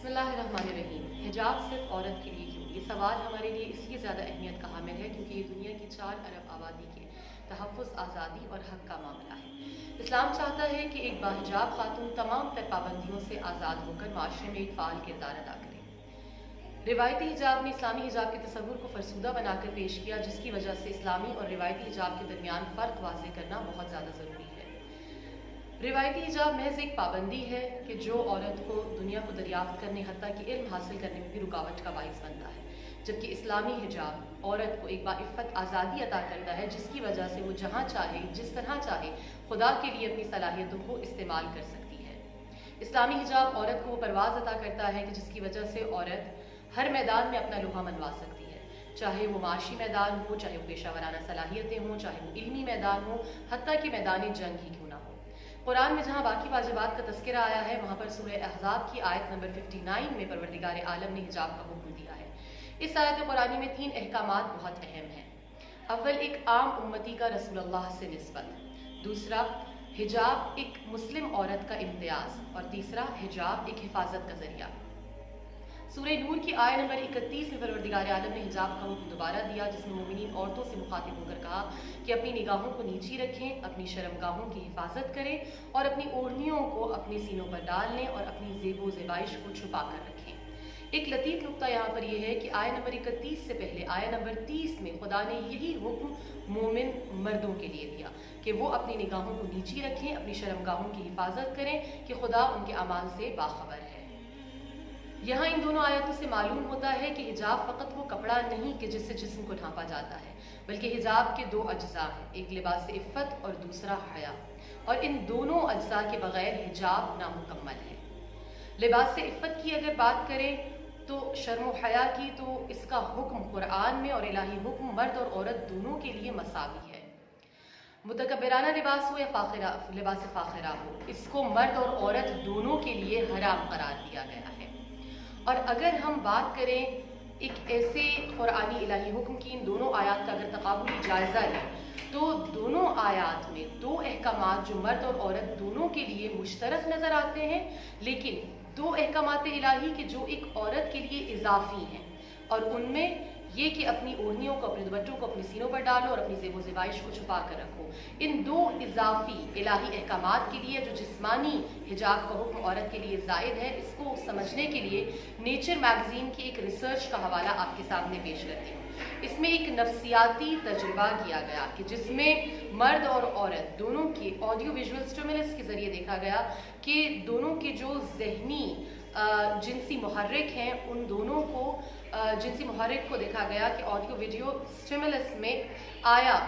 بسم اللہ الرحمن الرحیم۔ حجاب صرف عورت کے لیے کیوں؟ یہ سوال ہمارے لیے اس لیے زیادہ اہمیت کا حامل ہے کیونکہ یہ دنیا کی 4 ارب آبادی کے تحفظ، آزادی اور حق کا معاملہ ہے۔ اسلام چاہتا ہے کہ ایک باحجاب خاتون تمام تر پابندیوں سے آزاد ہو کر معاشرے میں ایک فعال کردار ادا کرے۔ روایتی حجاب نے اسلامی حجاب کے تصور کو فرسودہ بنا کر پیش کیا، جس کی وجہ سے اسلامی اور روایتی حجاب کے درمیان فرق واضح کرنا بہت زیادہ ضروری ہے۔ روایتی حجاب محض ایک پابندی ہے کہ جو عورت کو دنیا کو دریافت کرنے حتیٰ کہ علم حاصل کرنے میں بھی رکاوٹ کا باعث بنتا ہے، جبکہ اسلامی حجاب عورت کو ایک باعفت آزادی عطا کرتا ہے، جس کی وجہ سے وہ جہاں چاہے جس طرح چاہے خدا کے لیے اپنی صلاحیتوں کو استعمال کر سکتی ہے۔ اسلامی حجاب عورت کو وہ پرواز عطا کرتا ہے کہ جس کی وجہ سے عورت ہر میدان میں اپنا لوہا منوا سکتی ہے، چاہے وہ معاشی میدان ہو، چاہے وہ پیشہ ورانہ صلاحیتیں ہوں، چاہے وہ علمی میدان ہو، حتیٰ کہ میدان جنگ ہی کیوں نہ ہو۔ قرآن میں جہاں باقی واجبات کا تذکرہ آیا ہے، وہاں پر سورہ احزاب کی آیت نمبر 59 میں پروردگار عالم نے حجاب کا حکم دیا ہے۔ اس آیت قرآنی میں 3 احکامات بہت اہم ہیں۔ اول، ایک عام امتی کا رسول اللہ سے نسبت۔ دوسرا، حجاب ایک مسلم عورت کا امتیاز۔ اور تیسرا، حجاب ایک حفاظت کا ذریعہ۔ سورہ نور کی آیت نمبر 31 میں پروردگار عالم نے حجاب کا حکم دوبارہ دیا، جس میں مومنین عورتوں سے مخاطب ہو کر کہا کہ اپنی نگاہوں کو نیچی رکھیں، اپنی شرمگاہوں کی حفاظت کریں اور اپنی اوڑھنیوں کو اپنے سینوں پر ڈال لیں اور اپنی زیب و زیبائش کو چھپا کر رکھیں۔ ایک لطیف نقطہ یہاں پر یہ ہے کہ آیت نمبر 31 سے پہلے آیت نمبر 30 میں خدا نے یہی حکم مومن مردوں کے لیے دیا کہ وہ اپنی نگاہوں کو نیچی رکھیں، اپنی شرمگاہوں کی حفاظت کریں کہ خدا ان کے اعمال سے باخبر ہے۔ یہاں ان دونوں آیتوں سے معلوم ہوتا ہے کہ حجاب فقط وہ کپڑا نہیں کہ جس سے جسم کو ڈھانپا جاتا ہے، بلکہ حجاب کے 2 اجزاء ہیں، ایک لباس عفت اور دوسرا حیا، اور ان دونوں اجزاء کے بغیر حجاب نامکمل ہے۔ لباس عفت کی اگر بات کریں تو شرم و حیا کی، تو اس کا حکم قرآن میں اور الہی حکم مرد اور عورت دونوں کے لیے مساوی ہے۔ متکبرانہ لباس ہو یا لباس فاخرہ ہو، اس کو مرد اور عورت دونوں کے لیے حرام قرار دیا گیا ہے۔ اور اگر ہم بات کریں ایک ایسے قرآنی الہی حکم کی، ان دونوں آیات کا اگر تقابلی جائزہ لیں تو دونوں آیات میں 2 احکامات جو مرد اور عورت دونوں کے لیے مشترک نظر آتے ہیں، لیکن 2 احکامات الہی کے جو ایک عورت کے لیے اضافی ہیں، اور ان میں یہ کہ اپنی اوڑھنیوں کو، اپنے دوپٹوں کو اپنے سینوں پر ڈالو اور اپنی زیب و زیبائش کو چھپا کر رکھو۔ ان 2 اضافی الہی احکامات کے لیے جو جسمانی حجاب کا حکم عورت کے لیے زائد ہے، اس کو سمجھنے کے لیے نیچر میگزین کی ایک ریسرچ کا حوالہ آپ کے سامنے پیش کرتی ہوں۔ اس میں ایک نفسیاتی تجربہ کیا گیا کہ جس میں مرد اور عورت دونوں کے آڈیو ویژول سٹیمولس کے ذریعے دیکھا گیا کہ دونوں کے جو ذہنی جنسی محرک ہیں، ان دونوں کو جنسی محرک کو دیکھا گیا کہ آڈیو ویڈیو سٹیمولس میں آیا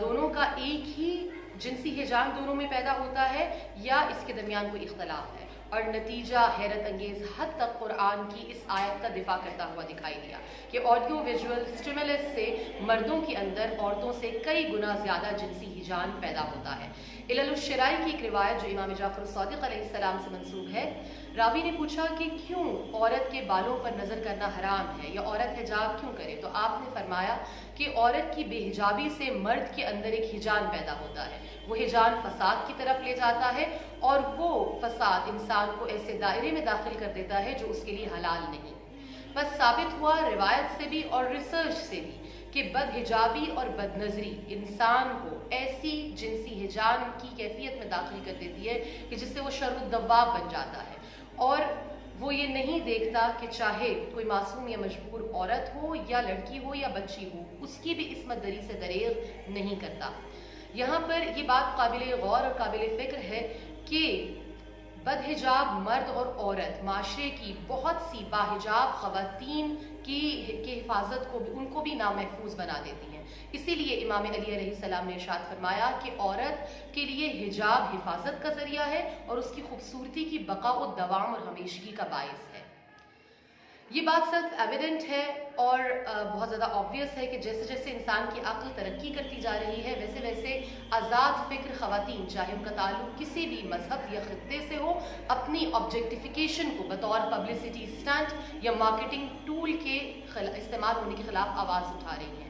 دونوں کا ایک ہی جنسی ہیجان دونوں میں پیدا ہوتا ہے یا اس کے درمیان کوئی اختلاف ہے، اور نتیجہ حیرت انگیز حد تک قرآن کی اس آیت کا دفاع کرتا ہوا دکھائی دیا کہ آڈیو ویژول سٹیمولس سے مردوں کے اندر عورتوں سے کئی گنا زیادہ جنسی ہیجان پیدا ہوتا ہے۔ علل الشرائی کی ایک روایت جو امام جعفر الصادق علیہ السلام سے منسوب ہے، راوی نے پوچھا کہ کیوں عورت کے بالوں پر نظر کرنا حرام ہے یا عورت حجاب کیوں کرے، تو آپ نے فرمایا کہ عورت کی بے حجابی سے مرد کے اندر ایک ہیجان پیدا ہوتا ہے، وہ ہیجان فساد کی طرف لے جاتا ہے اور وہ فساد انسان کو ایسے دائرے میں داخل کر دیتا ہے جو اس کے لیے حلال نہیں۔ بس ثابت ہوا روایت سے بھی اور ریسرچ سے بھی کہ بد حجابی اور بد نظری انسان کو ایسی جنسی ہیجان کی کیفیت میں داخل کر دیتی ہے کہ جس سے وہ شر الدواب بن جاتا ہے، اور وہ یہ نہیں دیکھتا کہ چاہے کوئی معصوم یا مجبور عورت ہو یا لڑکی ہو یا بچی ہو، اس کی بھی عصمت دری سے دریغ نہیں کرتا۔ یہاں پر یہ بات قابل غور اور قابل فکر ہے کہ بد حجاب مرد اور عورت معاشرے کی بہت سی باحجاب خواتین کی حفاظت کو بھی، ان کو بھی نامحفوظ بنا دیتی ہیں۔ اسی لیے امام علی علیہ السلام نے ارشاد فرمایا کہ عورت کے لیے حجاب حفاظت کا ذریعہ ہے اور اس کی خوبصورتی کی بقا و دوام اور ہمیشگی کا باعث ہے۔ یہ بات سیلف ایویڈنٹ ہے اور بہت زیادہ آبویس ہے کہ جیسے جیسے انسان کی عقل ترقی کرتی جا رہی ہے، ویسے ویسے آزاد فکر خواتین، چاہے ان کا تعلق کسی بھی مذہب یا خطے سے ہو، اپنی آبجیکٹیفیکیشن کو بطور پبلسٹی اسٹنٹ یا مارکیٹنگ ٹول کے استعمال ہونے کے خلاف آواز اٹھا رہی ہیں۔